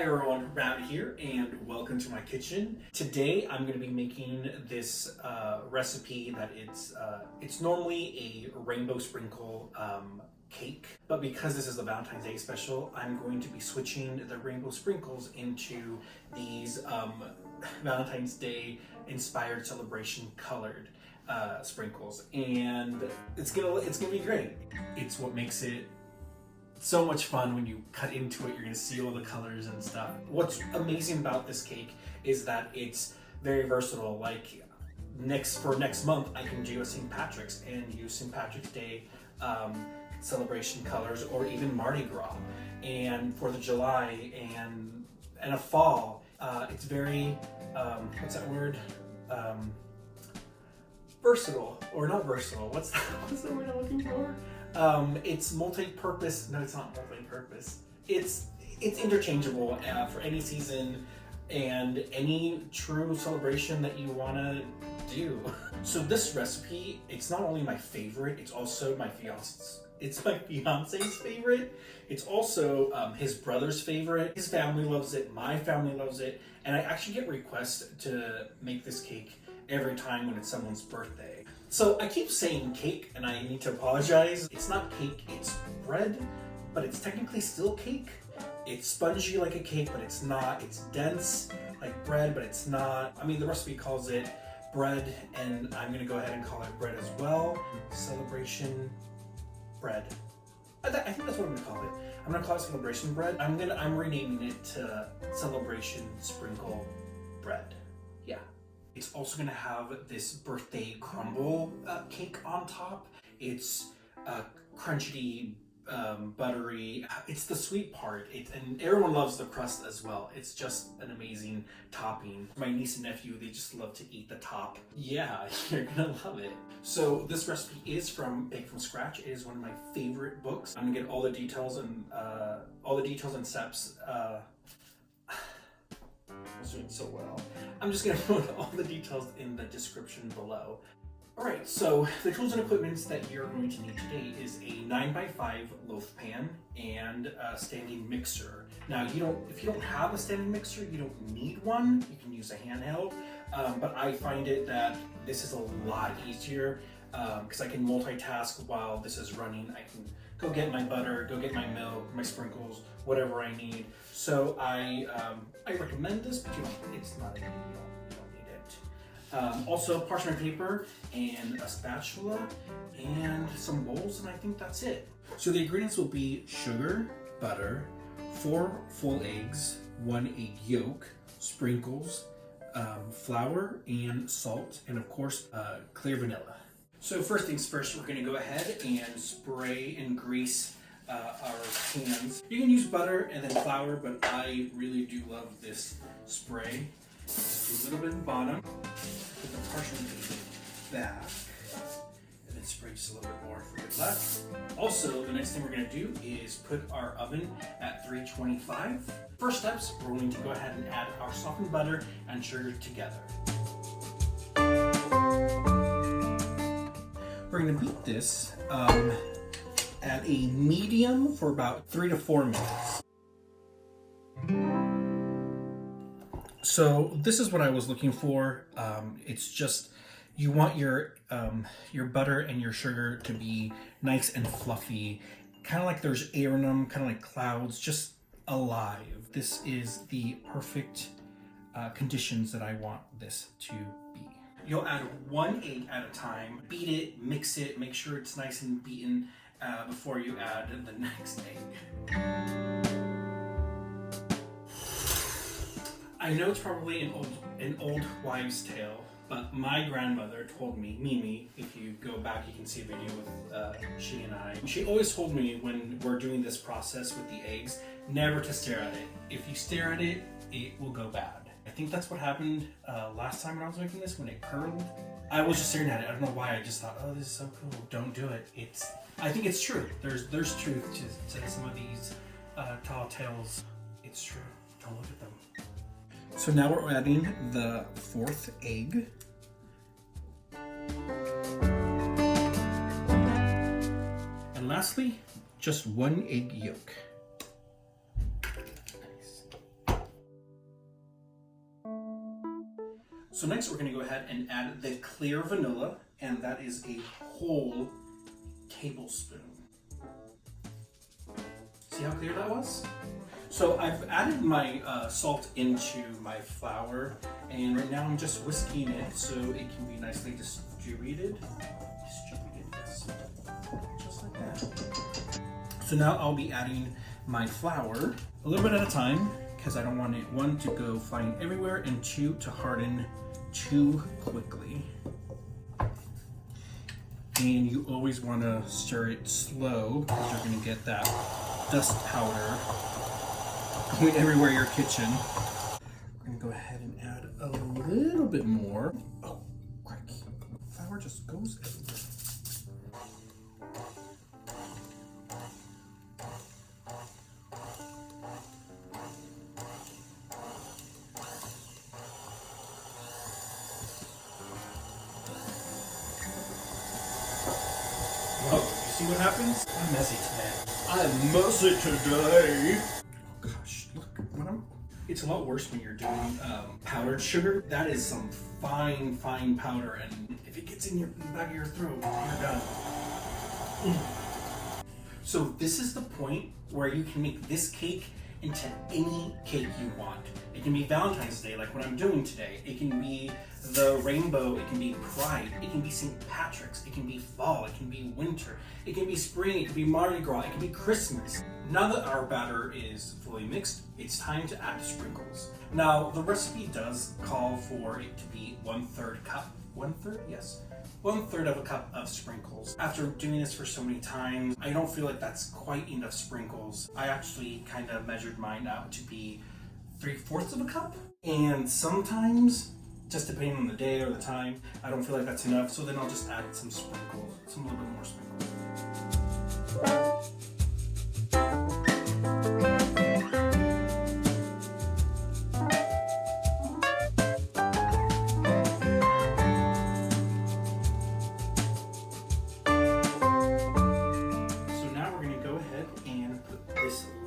everyone, Round here, and welcome to my kitchen. Today I'm going to be making this recipe that it's normally a rainbow sprinkle cake, but because this is the Valentine's Day special, I'm going to be switching the rainbow sprinkles into these Valentine's Day inspired celebration colored sprinkles, and it's gonna be great. It's what makes it so much fun. When you cut into it, you're gonna see all the colors and stuff. What's amazing about this cake is that it's very versatile. Like for next month, I can do a St. Patrick's and use St. Patrick's Day celebration colors, or even Mardi Gras. And for the July and a fall, it's very what's that word? Versatile, or not versatile. What's the word I'm looking for? It's multi-purpose. No, it's not multi-purpose. It's interchangeable for any season and any true celebration that you want to do. So this recipe, it's not only my favorite, it's also my fiance's. It's my fiance's favorite. It's also his brother's favorite. His family loves it. My family loves it. And I actually get requests to make this cake every time when it's someone's birthday. So I keep saying cake, and I need to apologize. It's not cake, it's bread, but it's technically still cake. It's spongy like a cake, but it's not. It's dense like bread, but it's not. I mean, the recipe calls it bread, and I'm gonna go ahead and call it bread as well. Celebration bread. I think that's what I'm gonna call it. I'm gonna call it celebration bread. I'm renaming it to Celebration Sprinkle Bread. Yeah. It's also gonna have this birthday crumble cake on top. It's crunchy, buttery. It's the sweet part. And everyone loves the crust as well. It's just an amazing topping. My niece and nephew, they just love to eat the top. Yeah, you're gonna love it. So this recipe is from Bake from Scratch. It is one of my favorite books. I'm gonna get all the details and steps. I was doing so well. I'm just gonna put all the details in the description below. Alright, so the tools and equipment that you're going to need today is a 9x5 loaf pan and a standing mixer. Now, if you don't have a standing mixer, you don't need one. You can use a handheld, but I find it that this is a lot easier because I can multitask while this is running. I can go get my butter, go get my milk, my sprinkles, whatever I need. So I recommend this, but it's not a big deal. You don't need it. Also, parchment paper and a spatula and some bowls, and I think that's it. So the ingredients will be sugar, butter, 4 full eggs, 1 egg yolk, sprinkles, flour and salt, and of course clear vanilla. So first things first, we're going to go ahead and spray and grease our pans. You can use butter and then flour, but I really do love this spray. Just do a little bit in the bottom, put the parchment paper back, and then spray just a little bit more for good luck. Also, the next thing we're going to do is put our oven at 325. First steps, we're going to go ahead and add our softened butter and sugar together. We're going to beat this at a medium for about 3 to 4 minutes. So this is what I was looking for. It's just, you want your butter and your sugar to be nice and fluffy, kind of like there's air in them, kind of like clouds, just alive. This is the perfect conditions that I want this to be. You'll add 1 egg at a time, beat it, mix it, make sure it's nice and beaten before you add the next egg. I know it's probably an old wives' tale, but my grandmother told me, Mimi, if you go back you can see a video with she and I. She always told me when we're doing this process with the eggs, never to stare at it. If you stare at it, it will go bad. I think that's what happened last time when I was making this, when it curled. I was just staring at it. I don't know why. I just thought, oh, this is so cool. Don't do it. I think it's true. There's truth to some of these tall tales. It's true. Don't look at them. So now we're adding the 4th egg. And lastly, just 1 egg yolk. Nice. So next we're going to go ahead and add the clear vanilla, and that is a whole tablespoon. See how clear that was? So I've added my salt into my flour, and right now I'm just whisking it so it can be nicely distributed. Yes. Just like that. So now I'll be adding my flour a little bit at a time because I don't want it, one, to go flying everywhere, and two, to harden too quickly. And you always want to stir it slow because you're going to get that dust powder going everywhere in your kitchen. We're going to go ahead and add a little bit more. Oh, cracky. Flour just goes everywhere. Whoa, you see what happens? I'm messy today. I'm messy today. Oh gosh, look, it's a lot worse when you're doing powdered sugar. That is some fine powder, and if it gets in the back of your throat, you're done. So this is the point where you can make this cake into any cake you want. It can be Valentine's Day, like what I'm doing today. It can be the rainbow, it can be Pride, it can be St. Patrick's, it can be fall, it can be winter, it can be spring, it can be Mardi Gras, it can be Christmas. Now that our batter is fully mixed, it's time to add sprinkles. Now, the recipe does call for it to be 1/3 cup. 1/3? Yes. 1/3 of a cup of sprinkles. After doing this for so many times, I don't feel like that's quite enough sprinkles. I actually kind of measured mine out to be 3/4 of a cup. And sometimes, just depending on the day or the time, I don't feel like that's enough. So then I'll just add some sprinkles, a little bit more sprinkles.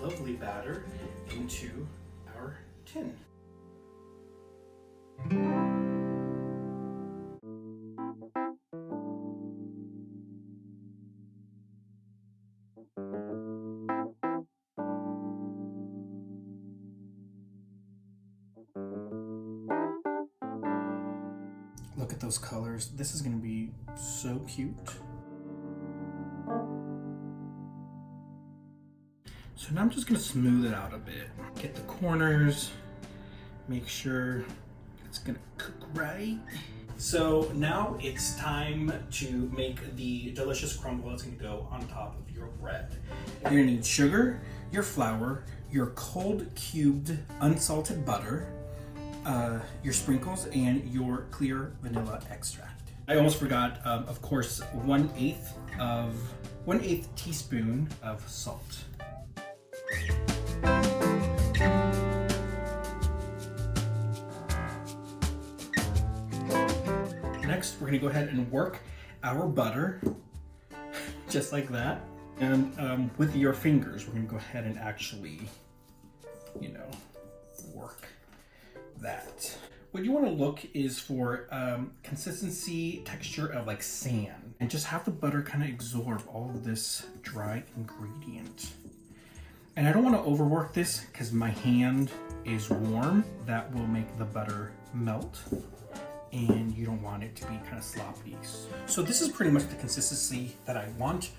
Lovely batter into our tin. Look at those colors. This is going to be so cute. So now I'm just going to smooth it out a bit. Get the corners, make sure it's going to cook right. So now it's time to make the delicious crumble that's going to go on top of your bread. You're going to need sugar, your flour, your cold cubed unsalted butter, your sprinkles, and your clear vanilla extract. I almost forgot, of course, 1/8 teaspoon of salt. Next, we're going to go ahead and work our butter, just like that. And with your fingers, we're going to go ahead and actually, work that. What you want to look is for consistency, texture of like sand, and just have the butter kind of absorb all of this dry ingredient. And I don't want to overwork this because my hand is warm. That will make the butter melt, and you don't want it to be kind of sloppy. So this is pretty much the consistency that I want.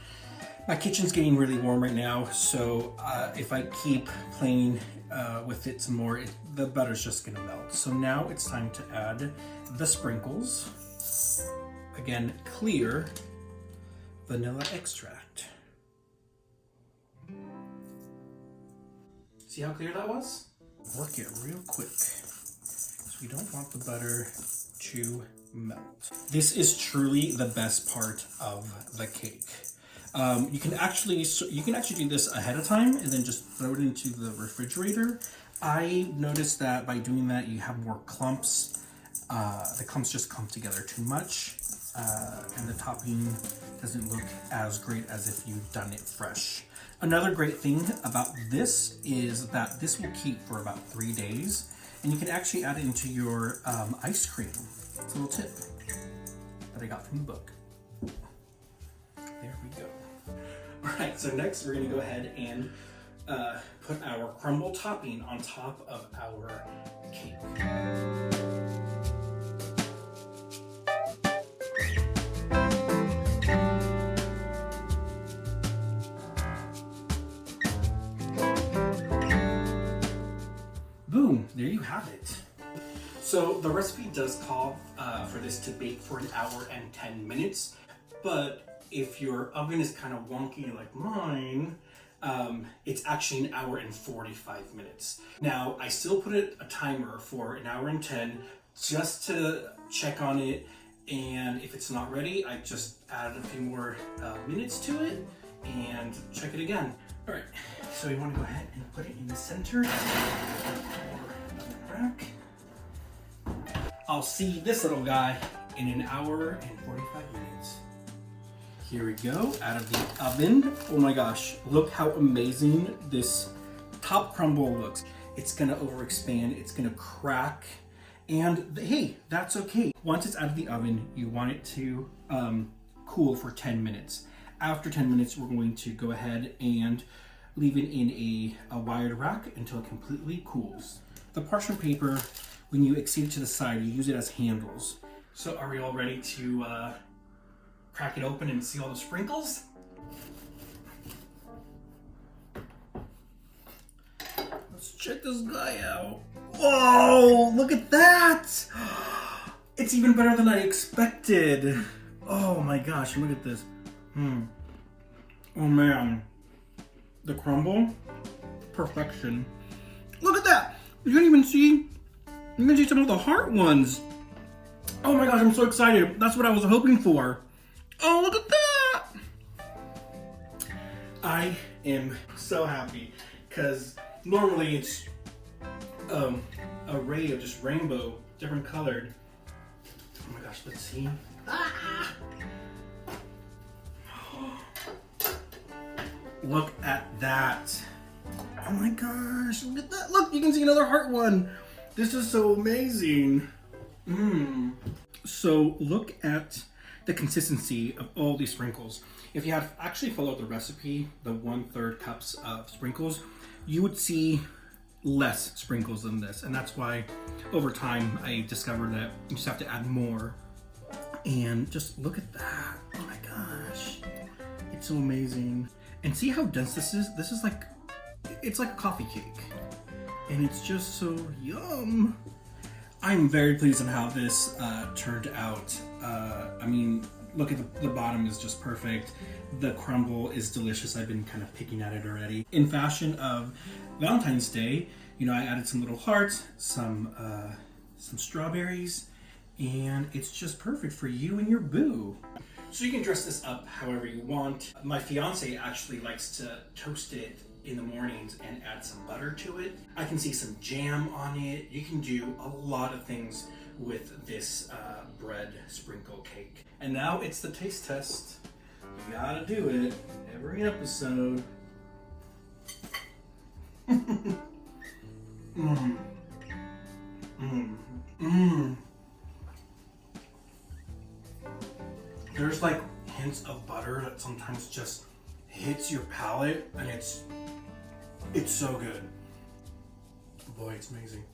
My kitchen's getting really warm right now, so if I keep playing with it some more, the butter's just gonna melt. So now it's time to add the sprinkles. Again, clear vanilla extract. See how clear that was? Work it real quick, so we don't want the butter to melt. This is truly the best part of the cake. You can actually do this ahead of time and then just throw it into the refrigerator. I noticed that by doing that, you have more clumps. The clumps just clump together too much, and the topping doesn't look as great as if you've done it fresh. Another great thing about this is that this will keep for about 3 days, and you can actually add it into your ice cream. It's a little tip that I got from the book. There we go. All right, so next we're gonna go ahead and put our crumble topping on top of our cake. Boom, there you have it. So the recipe does call for this to bake for 1 hour and 10 minutes, but if your oven is kind of wonky like mine, it's actually 1 hour and 45 minutes. Now, I still put a timer for 1 hour and 10 just to check on it, and if it's not ready, I just add a few more minutes to it and check it again. All right, so you want to go ahead and put it in the center of our oven rack. I'll see this little guy in 1 hour and 45 minutes. Here we go, out of the oven. Oh my gosh, look how amazing this top crumble looks. It's gonna overexpand, it's gonna crack, and hey, that's okay. Once it's out of the oven, you want it to cool for 10 minutes. After 10 minutes, we're going to go ahead and leave it in a wired rack until it completely cools. The parchment paper, when you exceed it to the side, you use it as handles. So are we all ready to crack it open and see all the sprinkles? Let's check this guy out. Whoa, look at that! It's even better than I expected. Oh my gosh, look at this. Oh man. The crumble, perfection. Look at that! You can even see some of the heart ones. Oh my gosh, I'm so excited. That's what I was hoping for. Oh, look at that! I am so happy because normally it's an array of just rainbow, different colored. Oh my gosh, let's see. Ah! Look at that. Oh my gosh, look at that. Look, you can see another heart one. This is so amazing. So look at the consistency of all these sprinkles. If you had actually followed the recipe, the 1/3 cups of sprinkles, you would see less sprinkles than this. And that's why over time I discovered that you just have to add more. And just look at that. Oh my gosh. It's so amazing. And see how dense this is? This is like, it's like a coffee cake. And it's just so yum. I'm very pleased on how this turned out. I mean, look at the bottom is just perfect. The crumble is delicious. I've been kind of picking at it already. In fashion of Valentine's Day, you know, I added some little hearts, some strawberries, and it's just perfect for you and your boo. So you can dress this up however you want. My fiance actually likes to toast it in the mornings and add some butter to it. I can see some jam on it. You can do a lot of things with this bread sprinkle cake. And now it's the taste test. You gotta do it every episode. There's like hints of butter that sometimes just hits your palate, and it's so good. Boy, it's amazing.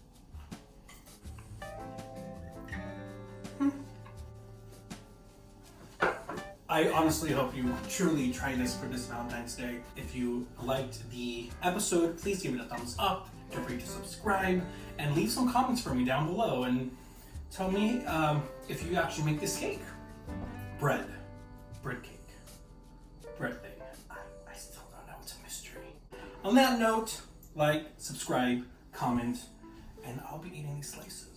I honestly hope you truly try this for this Valentine's Day. If you liked the episode, please give it a thumbs up. Don't forget to subscribe and leave some comments for me down below and tell me if you actually make this cake. Bread cake, bread thing. I still don't know, it's a mystery. On that note, like, subscribe, comment, and I'll be eating these slices.